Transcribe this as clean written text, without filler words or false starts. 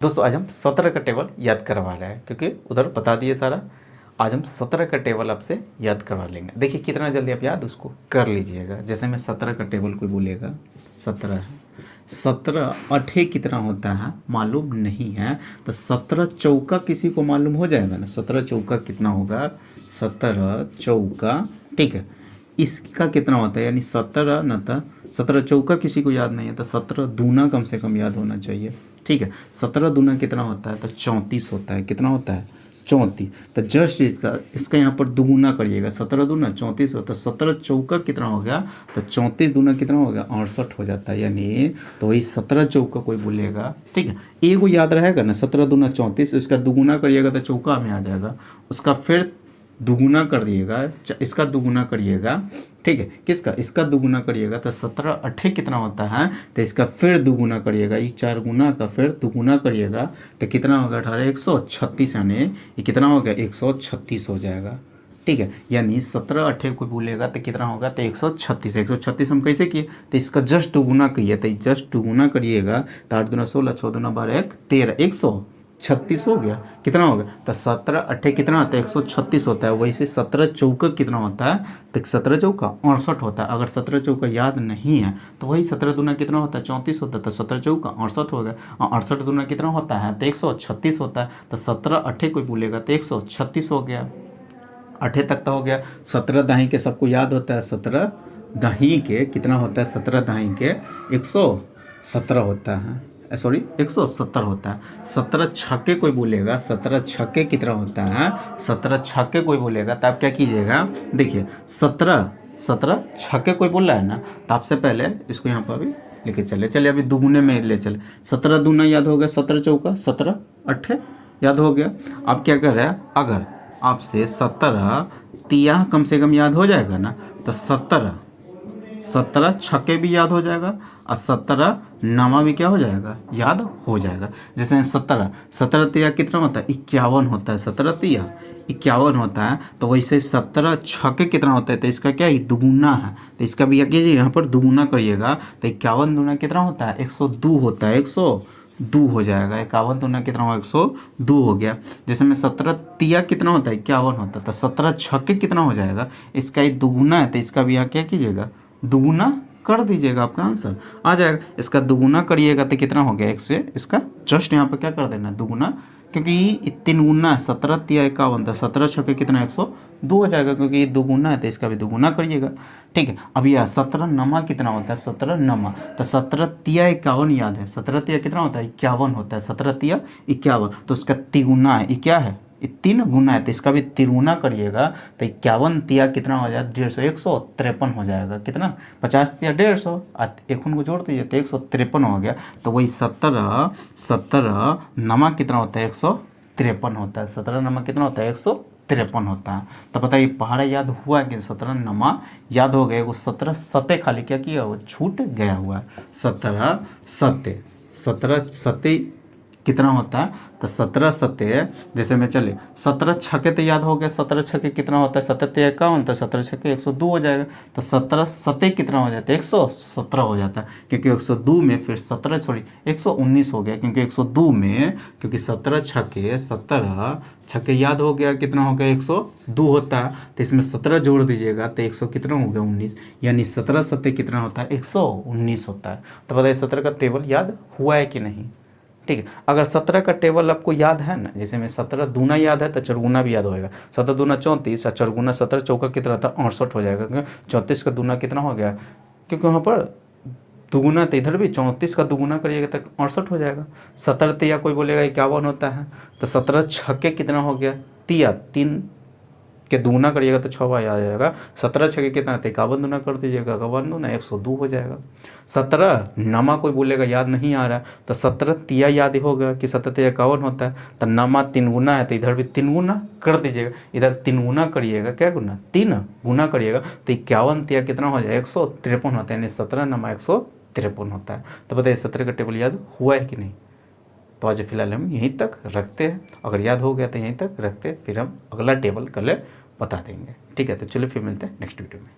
दोस्तों आज हम 17 का टेबल याद करवा रहे हैं क्योंकि उधर बता दिए सारा। आज हम 17 का टेबल आपसे याद करवा लेंगे। देखिए कितना जल्दी आप याद उसको कर लीजिएगा। जैसे मैं 17 का टेबल कोई बोलेगा 17 17 अठे कितना होता है मालूम नहीं है तो 17 चौका किसी को मालूम हो जाएगा ना। 17 चौका कितना होगा 17 चौका, ठीक है। इसका कितना होता है यानी 17 न था 17 चौका किसी को याद नहीं है तो 17 दूना कम से कम याद होना चाहिए, ठीक है। 17 दूना कितना होता है तो 34 होता है। कितना होता है 34। तो जस्ट इसका यहाँ पर दुगुना करिएगा। 17 दूना 34 होता है। 17 चौका कितना हो गया तो 34 दूना कितना हो गया 68 हो जाता है। यानी तो वही 17 चौका कोई बोलेगा, ठीक है। एगो याद रहेगा ना 17 दूना 34, इसका दुगुना करिएगा तो चौका में आ जाएगा। उसका फिर दुगुना कर दिएगा, इसका दुगुना करिएगा, ठीक है। किसका इसका दुगुना करिएगा तो 17 अठे कितना होता है तो इसका फिर दुगुना करिएगा। ये 4 गुना का फिर दुगुना करिएगा तो कितना होगा 18 136, यानी ये कितना हो गया 136 हो जाएगा, ठीक है। यानी 17 अठे को बोलेगा तो कितना होगा तो 136। 136 हम कैसे किए तो इसका जस्ट दुगुना करिए तो जस्ट दुगुना करिएगा तो 8 दूना 16, 6 दूना 12, 1 13, 136 हो गया। कितना हो गया तो 17 अट्ठे कितना होता है 136 होता है। वैसे 17 चौका कितना होता है तो 17 चौका 68 होता है। अगर 17 चौका याद नहीं है तो वही 17 दूना कितना होता है 34 होता है तो 17 चौका 68 हो गया। 68 दूना कितना होता है तो 136 होता है। तो 17 अट्ठे कोई बोलेगा तो 136 हो गया। अट्ठे तक तो हो गया। 17 दाही के सबको याद होता है। 17 दाही के कितना होता है 17 दाही के 117 होता है, सॉरी 170 होता है। 17 छक्के कोई बोलेगा 17 छक्के कितना होता है 17 छक्के कोई बोलेगा तो आप क्या कीजिएगा, देखिए 17 छक्के कोई बोल रहा है ना तो आपसे पहले इसको यहाँ पर अभी लेके चले अभी दुगुने में ले चले। 17 दूना याद हो गया, 17 चौका 17 अट्ठे याद हो गया। आप क्या कर रहे हैं, अगर आपसे 17 तिया कम से कम याद हो जाएगा ना तो 17 छक्के भी याद हो जाएगा और 17 नामा भी क्या हो जाएगा याद हो जाएगा। जैसे 17 तिया कितना होता है 51 होता है। 17 तिया 51 होता है। तो वैसे 17 छक्के कितना होता है तो इसका क्या है दुगुना है तो इसका भी कीजिए यहाँ पर दुगुना करिएगा तो 51 दूना कितना होता है 102 होता है। 102 हो जाएगा। 51 दूना कितना होगा 102 हो गया। जैसे में 17 तिया कितना होता है 51 होता है तो 17 छक्के कितना हो जाएगा, इसका एक दुगुना है तो इसका भी यहाँ क्या कीजिएगा दुगुना कर दीजिएगा, आपका आंसर आ जाएगा। इसका दुगुना करिएगा तो कितना हो गया 1 से इसका जस्ट यहाँ पर क्या कर देना दुगुना, क्योंकि 3 गुना 17 तिया 51 था। 17 छक्के कितना 102 हो जाएगा क्योंकि ये दुगुना है तो इसका भी दुगुना करिएगा, ठीक है। अब यह 17 नमा कितना होता है 17 नमा तो 17 तिया 51 याद है। 17 तिया कितना होता है 51 होता है। 17 तिया 51 तो उसका तिगुना है, ये क्या है ये 3 गुना है तो इसका भी तिगुना करिएगा तो 51 तिया कितना हो जाएगा 150 153 हो जाएगा। कितना 50 तिया 150 एक को जोड़ दीजिए तो 153 हो गया। तो वही 17 नमा कितना होता है 153 होता है। 17 नमा कितना होता है 153 होता है। तो बताइए पहाड़ा याद हुआ कि 17 नमा याद हो गया। वो 17 सते खाली क्या किया वो छूट गया हुआ है। 17 सते कितना होता है तो 17 सते जैसे में चले 17 छक्के तो याद हो गया। 17 छक्के कितना होता है 17 51 तो 17 छक्के 102 हो जाएगा। तो 17 सते कितना हो जाता है 117 हो जाता है क्योंकि 102 में फिर 17 सॉरी 119 हो गया क्योंकि 102 में क्योंकि 17 छक्के याद हो गया कितना हो गया 102 होता है। तो इसमें 17 जोड़ दीजिएगा तो 100 कितना हो गया 19, यानी 17 सते कितना होता है 119 होता है। तो बताइए 17 का टेबल याद हुआ है कि नहीं, ठीक है। अगर 17 का टेबल आपको याद है ना, जैसे में 17 दूना याद है तो चरगुना भी याद होएगा। 17 दूना 34 और चरगुना 17 चौका कितना था 68 हो जाएगा क्योंकि 34 का दूना कितना हो गया क्योंकि वहाँ पर दुगुना तो इधर भी 34 का दुगुना करिएगा तो 68 हो जाएगा। 17 तिया कोई बोलेगा 51 होता है तो 17 छक्के कितना हो गया तिया 3 के दूना करिएगा तो 6 आ जाएगा। 17 छक्के कितना था 51 दूना कर दीजिएगा 51 दूना 102 हो जाएगा। 17 नमा कोई बोलेगा याद नहीं आ रहा तो 17 तिया याद होगा कि 17 तिया 51 होता है। तो नमा 3 गुना है तो इधर भी 3 गुना कर दीजिएगा। इधर 3 गुना करिएगा क्या गुना 3 गुना करिएगा तो 51 तिया कितना हो जाएगा 153 होता है, यानी 17 नमा 153 होता है। तो बताइए 17 का टेबल याद हुआ है कि नहीं। तो आज फिलहाल हम यहीं तक रखते हैं। अगर याद हो गया तो यहीं तक रखते हैं, फिर हम अगला टेबल कल बता देंगे, ठीक है। तो चलिए फिर मिलते हैं नेक्स्ट वीडियो में।